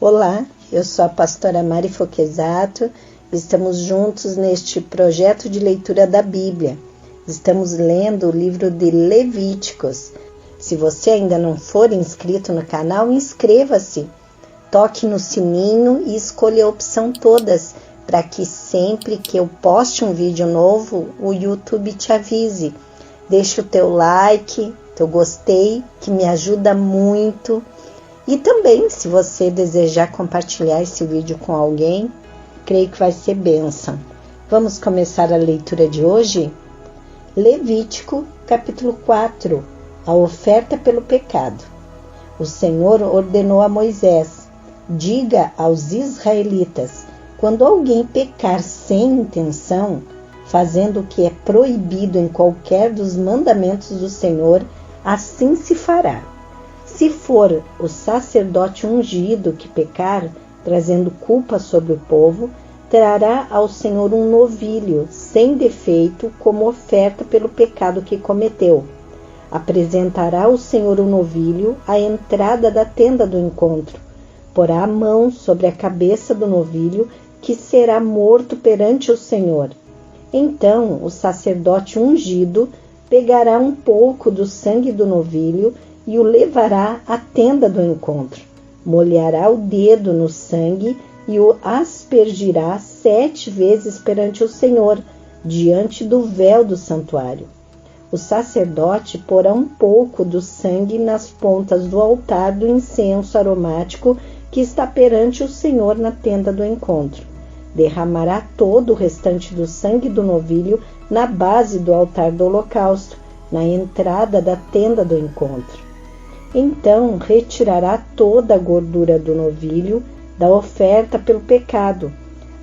Olá, eu sou a pastora Mari Foquesato, estamos juntos neste projeto de leitura da Bíblia. Estamos lendo o livro de Levíticos. Se você ainda não for inscrito no canal, inscreva-se, toque no sininho e escolha a opção todas, para que sempre que eu poste um vídeo novo, o YouTube te avise. Deixa o teu like, teu gostei, que me ajuda muito. E também, se você desejar compartilhar esse vídeo com alguém, creio que vai ser bênção. Vamos começar a leitura de hoje? Levítico, capítulo 4, a oferta pelo pecado. O Senhor ordenou a Moisés: diga aos israelitas, quando alguém pecar sem intenção, fazendo o que é proibido em qualquer dos mandamentos do Senhor, assim se fará. Se for o sacerdote ungido que pecar, trazendo culpa sobre o povo, trará ao Senhor um novilho, sem defeito, como oferta pelo pecado que cometeu. Apresentará ao Senhor o novilho à entrada da tenda do encontro. Porá a mão sobre a cabeça do novilho, que será morto perante o Senhor. Então o sacerdote ungido pegará um pouco do sangue do novilho e o levará à tenda do encontro. Molhará o dedo no sangue e o aspergirá 7 vezes perante o Senhor, diante do véu do santuário. O sacerdote porá um pouco do sangue nas pontas do altar do incenso aromático que está perante o Senhor na tenda do encontro. Derramará todo o restante do sangue do novilho na base do altar do holocausto, na entrada da tenda do encontro. Então retirará toda a gordura do novilho da oferta pelo pecado,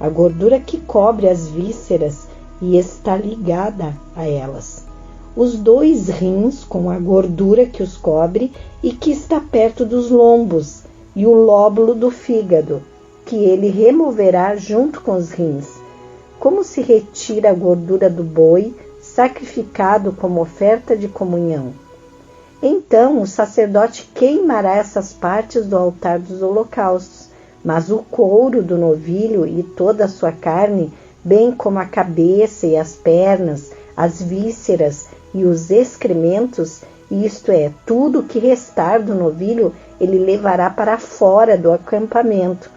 a gordura que cobre as vísceras e está ligada a elas. Os 2 rins com a gordura que os cobre e que está perto dos lombos, e o lóbulo do fígado, que ele removerá junto com os rins, como se retira a gordura do boi sacrificado como oferta de comunhão. Então o sacerdote queimará essas partes do altar dos holocaustos, mas o couro do novilho e toda a sua carne, bem como a cabeça e as pernas, as vísceras e os excrementos, isto é, tudo o que restar do novilho, ele levará para fora do acampamento,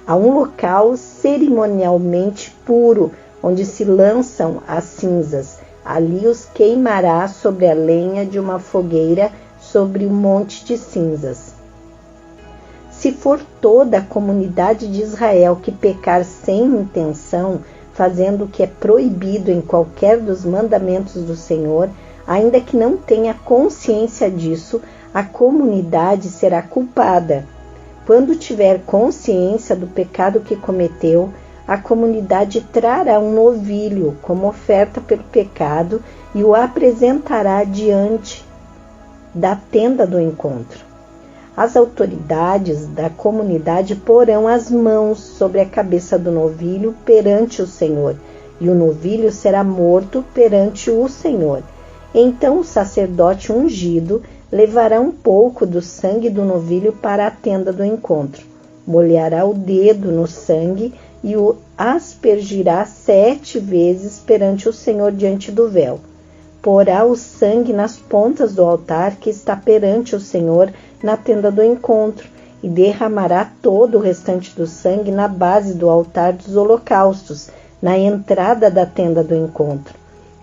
a um local cerimonialmente puro, onde se lançam as cinzas. Ali os queimará sobre a lenha de uma fogueira sobre um monte de cinzas. Se for toda a comunidade de Israel que pecar sem intenção, fazendo o que é proibido em qualquer dos mandamentos do Senhor, ainda que não tenha consciência disso, a comunidade será culpada. Quando tiver consciência do pecado que cometeu, a comunidade trará um novilho como oferta pelo pecado e o apresentará diante da tenda do encontro. As autoridades da comunidade porão as mãos sobre a cabeça do novilho perante o Senhor, e o novilho será morto perante o Senhor. Então o sacerdote ungido levará um pouco do sangue do novilho para a tenda do encontro, molhará o dedo no sangue e o aspergirá 7 vezes perante o Senhor diante do véu. Porá o sangue nas pontas do altar que está perante o Senhor na tenda do encontro, e derramará todo o restante do sangue na base do altar dos holocaustos, na entrada da tenda do encontro.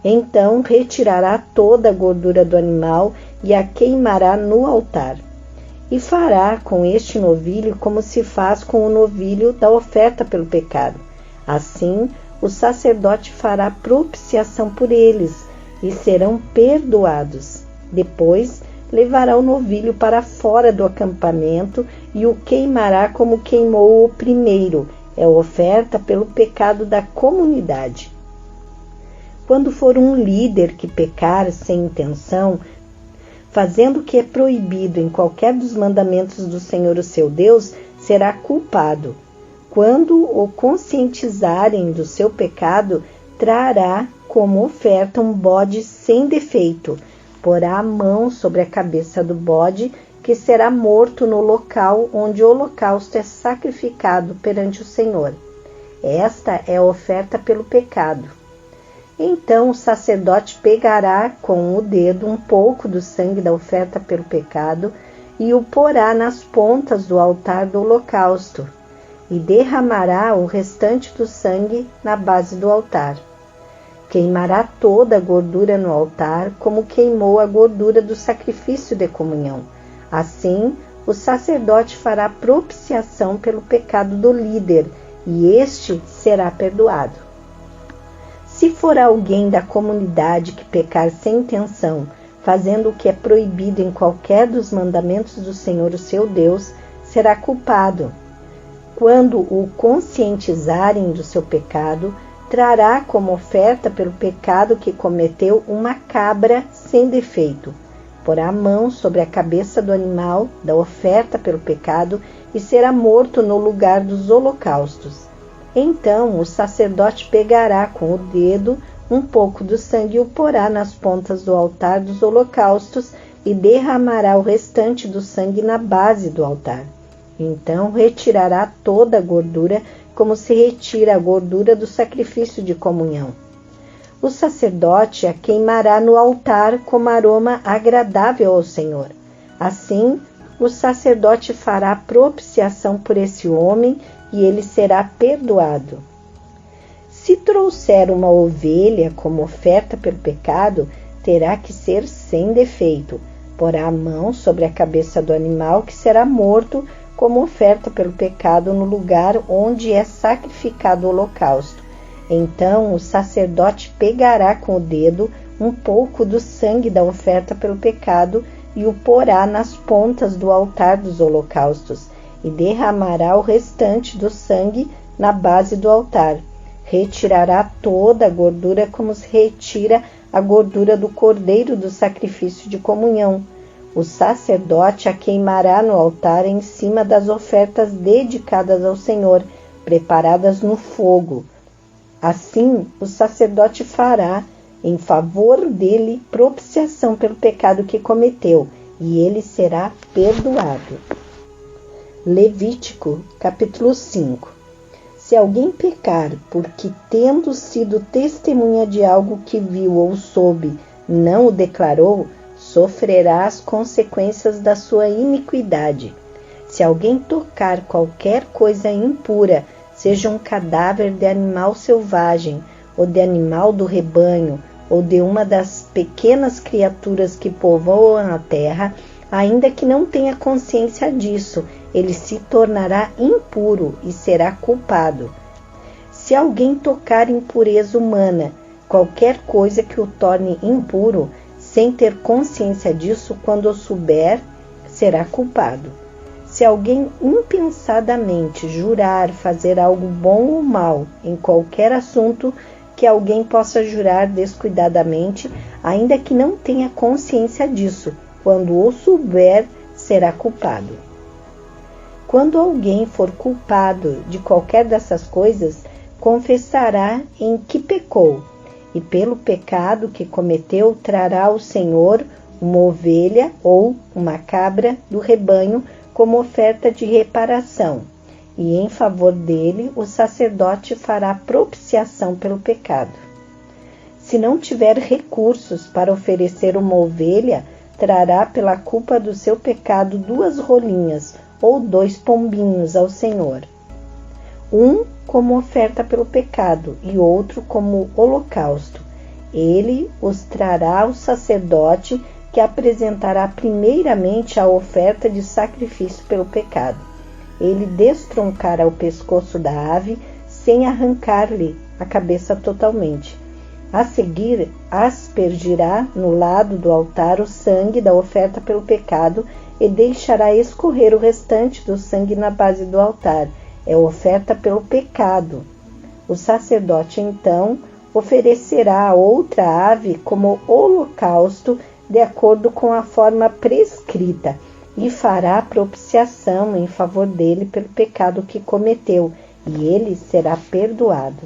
Então retirará toda a gordura do animal e a queimará no altar. E fará com este novilho como se faz com o novilho da oferta pelo pecado. Assim, o sacerdote fará propiciação por eles, e serão perdoados. Depois, levará o novilho para fora do acampamento e o queimará como queimou o primeiro, é a oferta pelo pecado da comunidade. Quando for um líder que pecar sem intenção, fazendo o que é proibido em qualquer dos mandamentos do Senhor, o seu Deus, será culpado. Quando o conscientizarem do seu pecado, trará como oferta um bode sem defeito. Porá a mão sobre a cabeça do bode que será morto no local onde o holocausto é sacrificado perante o Senhor. Esta é a oferta pelo pecado. Então o sacerdote pegará com o dedo um pouco do sangue da oferta pelo pecado e o porá nas pontas do altar do holocausto, e derramará o restante do sangue na base do altar. Queimará toda a gordura no altar, como queimou a gordura do sacrifício de comunhão. Assim, o sacerdote fará propiciação pelo pecado do líder, e este será perdoado. Se for alguém da comunidade que pecar sem intenção, fazendo o que é proibido em qualquer dos mandamentos do Senhor, o seu Deus, será culpado. Quando o conscientizarem do seu pecado, trará como oferta pelo pecado que cometeu uma cabra sem defeito. Porá a mão sobre a cabeça do animal da oferta pelo pecado e será morto no lugar dos holocaustos. Então o sacerdote pegará com o dedo um pouco do sangue e o porá nas pontas do altar dos holocaustos e derramará o restante do sangue na base do altar. Então retirará toda a gordura, como se retira a gordura do sacrifício de comunhão. O sacerdote a queimará no altar como aroma agradável ao Senhor. Assim, o sacerdote fará propiciação por esse homem e ele será perdoado. Se trouxer uma ovelha como oferta pelo pecado, terá que ser sem defeito. Porá a mão sobre a cabeça do animal que será morto como oferta pelo pecado no lugar onde é sacrificado o holocausto. Então o sacerdote pegará com o dedo um pouco do sangue da oferta pelo pecado e o porá nas pontas do altar dos holocaustos, e derramará o restante do sangue na base do altar. Retirará toda a gordura como se retira a gordura do cordeiro do sacrifício de comunhão. O sacerdote a queimará no altar em cima das ofertas dedicadas ao Senhor, preparadas no fogo. Assim, o sacerdote fará em favor dele propiciação pelo pecado que cometeu, e ele será perdoado. Levítico, capítulo 5. Se alguém pecar, porque tendo sido testemunha de algo que viu ou soube, não o declarou, sofrerá as consequências da sua iniquidade. Se alguém tocar qualquer coisa impura, seja um cadáver de animal selvagem, ou de animal do rebanho, ou de uma das pequenas criaturas que povoam a terra, ainda que não tenha consciência disso, ele se tornará impuro e será culpado. Se alguém tocar impureza humana, qualquer coisa que o torne impuro, sem ter consciência disso, quando o souber, será culpado. Se alguém impensadamente jurar fazer algo bom ou mal em qualquer assunto que alguém possa jurar descuidadamente, ainda que não tenha consciência disso, quando o souber, será culpado. Quando alguém for culpado de qualquer dessas coisas, confessará em que pecou, e pelo pecado que cometeu trará ao Senhor uma ovelha ou uma cabra do rebanho como oferta de reparação, e em favor dele o sacerdote fará propiciação pelo pecado. Se não tiver recursos para oferecer uma ovelha, trará pela culpa do seu pecado 2 rolinhas ou 2 pombinhos ao Senhor, um como oferta pelo pecado e outro como holocausto. Ele os trará ao sacerdote, que apresentará primeiramente a oferta de sacrifício pelo pecado. Ele destroncará o pescoço da ave sem arrancar-lhe a cabeça totalmente. A seguir, aspergirá no lado do altar o sangue da oferta pelo pecado e deixará escorrer o restante do sangue na base do altar. É oferta pelo pecado. O sacerdote, então, oferecerá outra ave como holocausto de acordo com a forma prescrita e fará propiciação em favor dele pelo pecado que cometeu, e ele será perdoado.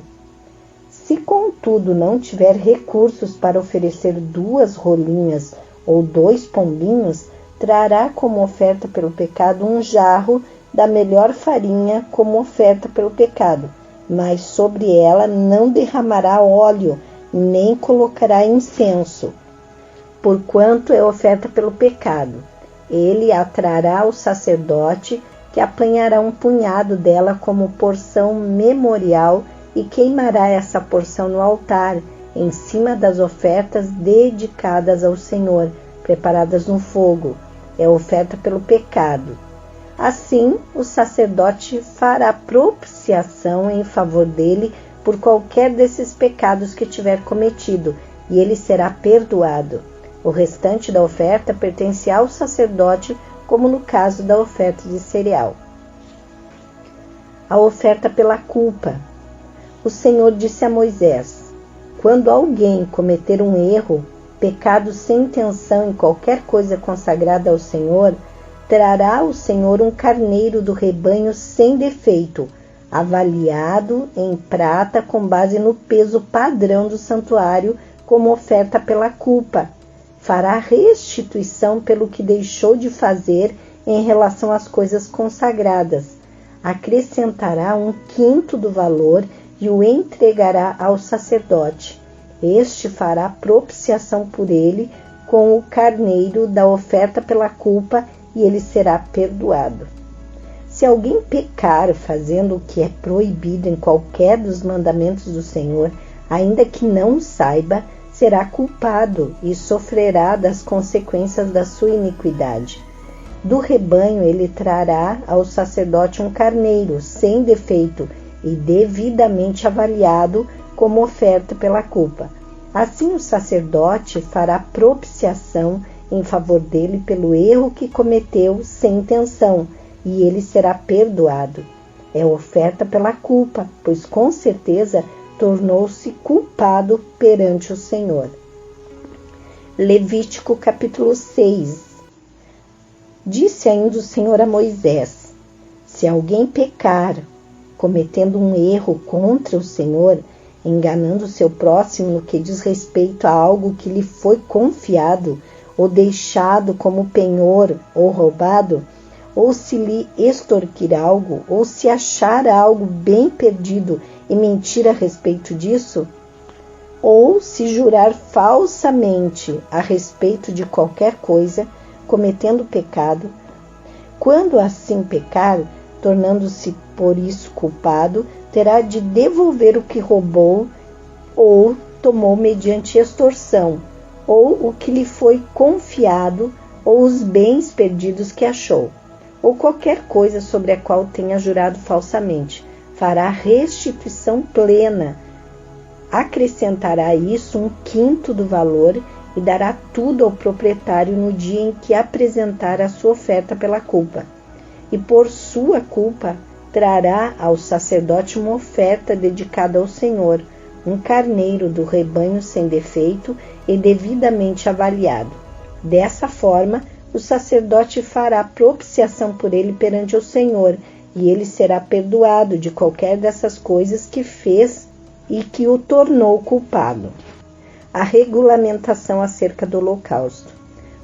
Se, contudo, não tiver recursos para oferecer 2 rolinhas ou 2 pombinhos, trará como oferta pelo pecado um jarro da melhor farinha como oferta pelo pecado, mas sobre ela não derramará óleo, nem colocará incenso, porquanto é oferta pelo pecado. Ele a trará ao sacerdote, que apanhará um punhado dela como porção memorial e queimará essa porção no altar, em cima das ofertas dedicadas ao Senhor, preparadas no fogo. É oferta pelo pecado. Assim, o sacerdote fará propiciação em favor dele por qualquer desses pecados que tiver cometido, e ele será perdoado. O restante da oferta pertence ao sacerdote, como no caso da oferta de cereal. A oferta pela culpa. O Senhor disse a Moisés: quando alguém cometer um erro, pecado sem intenção em qualquer coisa consagrada ao Senhor, trará ao Senhor um carneiro do rebanho sem defeito, avaliado em prata com base no peso padrão do santuário, como oferta pela culpa. Fará restituição pelo que deixou de fazer em relação às coisas consagradas. Acrescentará 1/5 do valor e o entregará ao sacerdote. Este fará propiciação por ele com o carneiro da oferta pela culpa, e ele será perdoado. Se alguém pecar fazendo o que é proibido em qualquer dos mandamentos do Senhor, ainda que não o saiba, será culpado e sofrerá das consequências da sua iniquidade. Do rebanho ele trará ao sacerdote um carneiro sem defeito e devidamente avaliado como oferta pela culpa. Assim o sacerdote fará propiciação em favor dele pelo erro que cometeu sem intenção, e ele será perdoado. É oferta pela culpa, pois com certeza tornou-se culpado perante o Senhor. Levítico capítulo 6. Disse ainda o Senhor a Moisés: se alguém pecar, cometendo um erro contra o Senhor, enganando seu próximo no que diz respeito a algo que lhe foi confiado, ou deixado como penhor, ou roubado, ou se lhe extorquir algo, ou se achar algo bem perdido e mentir a respeito disso, ou se jurar falsamente a respeito de qualquer coisa, cometendo pecado, quando assim pecar, tornando-se por isso culpado, terá de devolver o que roubou ou tomou mediante extorsão, ou o que lhe foi confiado, ou os bens perdidos que achou, ou qualquer coisa sobre a qual tenha jurado falsamente. Fará restituição plena, acrescentará a isso 1/5 do valor e dará tudo ao proprietário no dia em que apresentar a sua oferta pela culpa. E por sua culpa trará ao sacerdote uma oferta dedicada ao Senhor, um carneiro do rebanho sem defeito e devidamente avaliado. Dessa forma, o sacerdote fará propiciação por ele perante o Senhor, e ele será perdoado de qualquer dessas coisas que fez e que o tornou culpado. A regulamentação acerca do holocausto.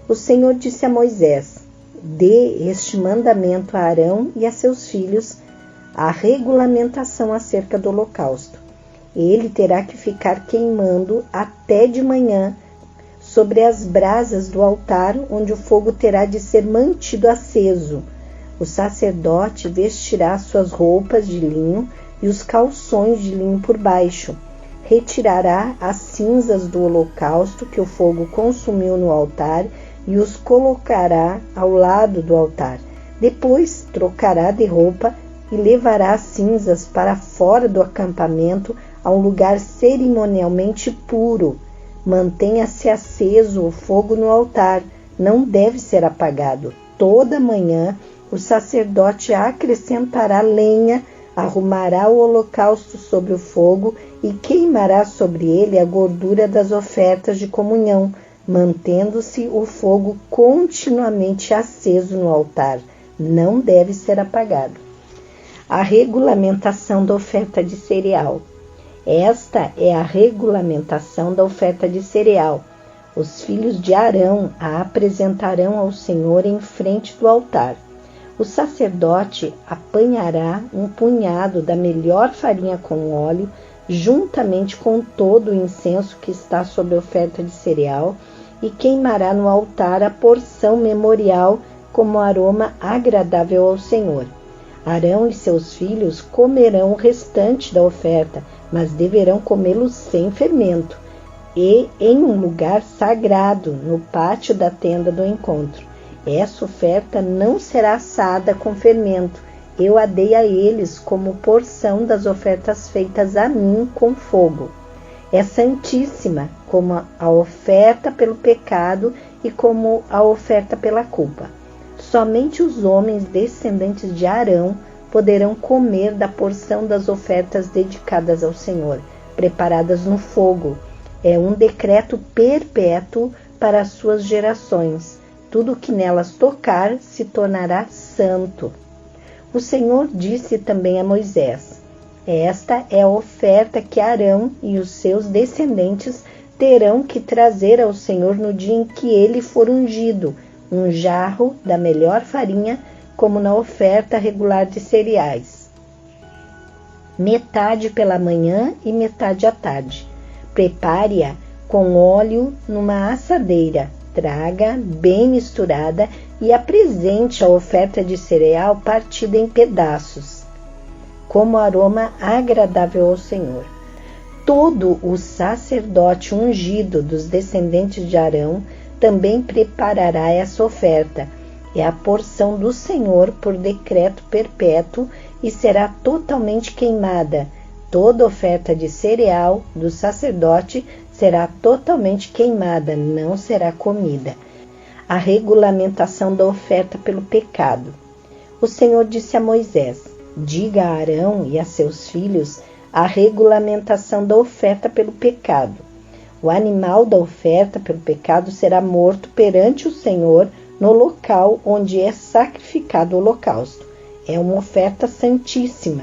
O Senhor disse a Moisés: dê este mandamento a Arão e a seus filhos, a regulamentação acerca do holocausto. Ele terá que ficar queimando até de manhã sobre as brasas do altar, onde o fogo terá de ser mantido aceso. O sacerdote vestirá suas roupas de linho e os calções de linho por baixo. Retirará as cinzas do holocausto que o fogo consumiu no altar e os colocará ao lado do altar. Depois trocará de roupa e levará as cinzas para fora do acampamento, a um lugar cerimonialmente puro. Mantenha-se aceso o fogo no altar, não deve ser apagado. Toda manhã o sacerdote acrescentará lenha, arrumará o holocausto sobre o fogo e queimará sobre ele a gordura das ofertas de comunhão, mantendo-se o fogo continuamente aceso no altar. Não deve ser apagado. A regulamentação da oferta de cereal. Esta é a regulamentação da oferta de cereal. Os filhos de Arão a apresentarão ao Senhor em frente do altar. O sacerdote apanhará um punhado da melhor farinha com óleo, juntamente com todo o incenso que está sobre a oferta de cereal, e queimará no altar a porção memorial como aroma agradável ao Senhor. Arão e seus filhos comerão o restante da oferta, mas deverão comê-lo sem fermento, e em um lugar sagrado, no pátio da tenda do encontro. Essa oferta não será assada com fermento. Eu a dei a eles como porção das ofertas feitas a mim com fogo. É santíssima, como a oferta pelo pecado e como a oferta pela culpa. Somente os homens descendentes de Arão poderão comer da porção das ofertas dedicadas ao Senhor, preparadas no fogo. É um decreto perpétuo para as suas gerações. Tudo que nelas tocar se tornará santo. O Senhor disse também a Moisés: esta é a oferta que Arão e os seus descendentes terão que trazer ao Senhor no dia em que ele for ungido, um jarro da melhor farinha, como na oferta regular de cereais. Metade pela manhã e metade à tarde. Prepare-a com óleo numa assadeira. Traga bem misturada e apresente a oferta de cereal partida em pedaços, como aroma agradável ao Senhor. Todo o sacerdote ungido dos descendentes de Arão também preparará essa oferta. É a porção do Senhor por decreto perpétuo e será totalmente queimada. Toda oferta de cereal do sacerdote será totalmente queimada, não será comida. A regulamentação da oferta pelo pecado. O Senhor disse a Moisés: diga a Arão e a seus filhos a regulamentação da oferta pelo pecado. O animal da oferta pelo pecado será morto perante o Senhor no local onde é sacrificado o holocausto. É uma oferta santíssima.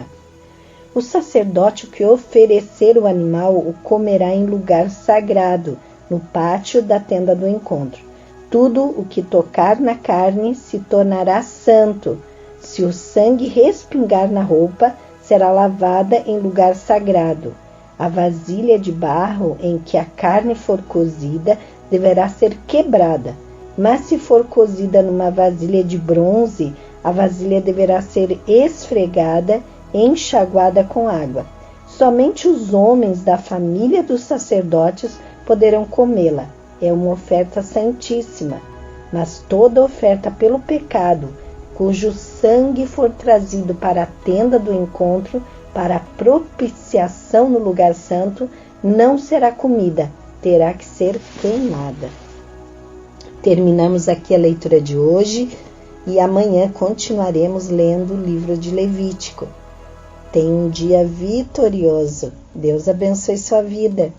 O sacerdote que oferecer o animal o comerá em lugar sagrado, no pátio da tenda do encontro. Tudo o que tocar na carne se tornará santo. Se o sangue respingar na roupa, será lavada em lugar sagrado. A vasilha de barro em que a carne for cozida deverá ser quebrada, mas se for cozida numa vasilha de bronze, a vasilha deverá ser esfregada e enxaguada com água. Somente os homens da família dos sacerdotes poderão comê-la. É uma oferta santíssima. Mas toda oferta pelo pecado, cujo sangue for trazido para a tenda do encontro, para a propiciação no lugar santo, não será comida, terá que ser queimada. Terminamos aqui a leitura de hoje e amanhã continuaremos lendo o livro de Levítico. Tenha um dia vitorioso. Deus abençoe sua vida.